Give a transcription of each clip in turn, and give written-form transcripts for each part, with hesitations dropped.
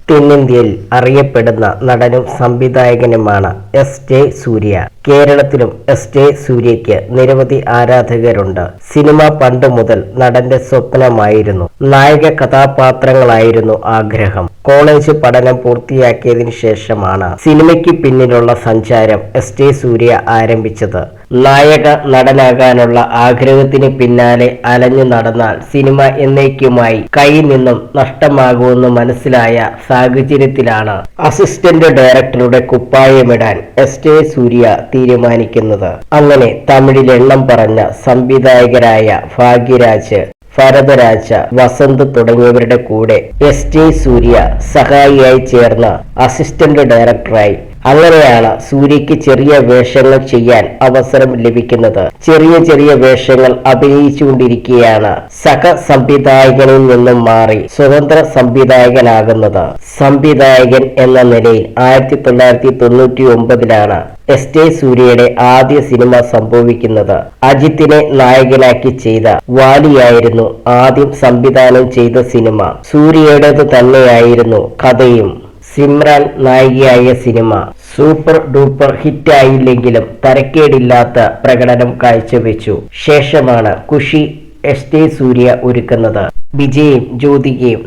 തെന്നിന്ത്യയിൽ അറിയപ്പെടുന്ന നടനും സംവിധായകനുമാണ് എസ്.ജെ. സൂര്യ. കേരളത്തിലും എസ്.ജെ. സൂര്യയ്ക്ക് നിരവധി ആരാധകരുണ്ട്. സിനിമ പണ്ട് മുതൽ നടന്റെ സ്വപ്നമായിരുന്നു. നായക കഥാപാത്രങ്ങളായിരുന്നു ആഗ്രഹം. കോളേജ് പഠനം പൂർത്തിയാക്കിയതിനു ശേഷമാണ് സിനിമയ്ക്ക് പിന്നിലുള്ള സഞ്ചാരം എസ്.ജെ. സൂര്യ ആരംഭിച്ചത്. നായക നടനാകാനുള്ള ആഗ്രഹത്തിന് പിന്നാലെ അലഞ്ഞു നടന്നാൽ സിനിമ എന്നേക്കുമായി കയ്യിൽ നിന്നും നഷ്ടമാകുമെന്ന് മനസ്സിലായ സാഹചര്യത്തിലാണ് അസിസ്റ്റന്റ് ഡയറക്ടറുടെ കുപ്പായമിടാൻ എസ്.ജെ. സൂര്യ തീരുമാനിക്കുന്നത്. അങ്ങനെ തമിഴിൽ എണ്ണം പറഞ്ഞ സംവിധായകരായ ഭാഗ്യരാജ്, ഭരതരാജ, വസന്ത് തുടങ്ങിയവരുടെ കൂടെ എസ്.ജെ. സൂര്യ സഹായിയായി ചേർന്ന് അസിസ്റ്റന്റ് ഡയറക്ടറായി. അങ്ങനെയാണ് സൂര്യയ്ക്ക് ചെറിയ വേഷങ്ങൾ ചെയ്യാൻ അവസരം ലഭിക്കുന്നത്. ചെറിയ വേഷങ്ങൾ അഭിനയിച്ചുകൊണ്ടിരിക്കുകയാണ് സഹ സംവിധായകനിൽ നിന്നും മാറി സ്വതന്ത്ര സംവിധായകനാകുന്നത്. സംവിധായകൻ എന്ന നിലയിൽ 1999 എസ്.ജെ. സൂര്യയുടെ ആദ്യ സിനിമ സംഭവിക്കുന്നത്. അജിത്തിനെ നായകനാക്കി ചെയ്ത വാലിയായിരുന്നു ആദ്യം സംവിധാനം ചെയ്ത സിനിമ. സൂര്യയുടേത് തന്നെയായിരുന്നു കഥയും. സിമ്രാൻ നായികയായ സിനിമ സൂപ്പർ ഡൂപ്പർ ഹിറ്റായില്ലെങ്കിലും തരക്കേടില്ലാത്ത പ്രകടനം കാഴ്ചവെച്ചു. ശേഷമാണ് ഖുഷി എസ്.ജെ. സൂര്യ ഒരുക്കുന്നത്. വിജയും ജ്യോതികയും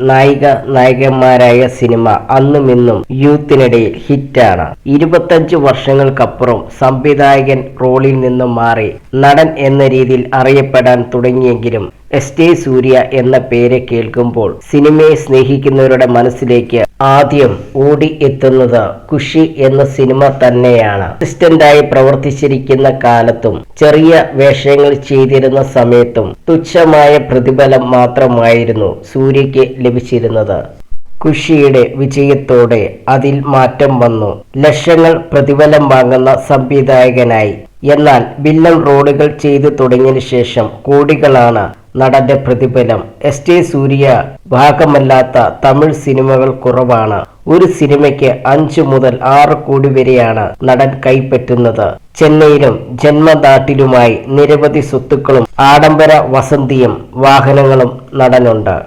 നായകന്മാരായ സിനിമ അന്നും ഇന്നും യൂത്തിനിടയിൽ ഹിറ്റാണ്. 25 വർഷങ്ങൾക്കപ്പുറം സംവിധായകൻ റോളിൽ നിന്നും മാറി നടൻ എന്ന രീതിയിൽ അറിയപ്പെടാൻ തുടങ്ങിയെങ്കിലും എസ്.ജെ. സൂര്യ എന്ന പേര് കേൾക്കുമ്പോൾ സിനിമയെ സ്നേഹിക്കുന്നവരുടെ മനസ്സിലേക്ക് ആദ്യം ഓടി എത്തുന്നത് ഖുഷി എന്ന സിനിമ തന്നെയാണ്. അസിസ്റ്റന്റായി പ്രവർത്തിച്ചിരിക്കുന്ന കാലത്തും ചെറിയ വേഷങ്ങൾ ചെയ്തിരുന്ന സമയത്തും തുച്ഛമായ പ്രതിഫലം മാത്രമായിരുന്നു സൂര്യയ്ക്ക് ലഭിച്ചിരുന്നത്. ഖുഷിയുടെ വിജയത്തോടെ അതിൽ മാറ്റം വന്നു. ലക്ഷങ്ങൾ പ്രതിഫലം വാങ്ങുന്ന സംവിധായകനായി. എന്നാൽ വില്ലൻ റോളുകൾ ചെയ്തു തുടങ്ങിയതിനു ശേഷം കോടികളാണ് നടന്റെ പ്രതിഫലം. എസ്.ജെ. സൂര്യ ഭാഗമല്ലാത്ത തമിഴ് സിനിമകൾ കുറവാണ്. ഒരു സിനിമയ്ക്ക് 5 മുതൽ 6 കോടി വരെയാണ് നടൻ കൈപ്പറ്റുന്നത്. ചെന്നൈയിലും ജന്മനാട്ടിലുമായി നിരവധി സ്വത്തുക്കളും ആഡംബര വസതിയും വാഹനങ്ങളും നടനുണ്ട്.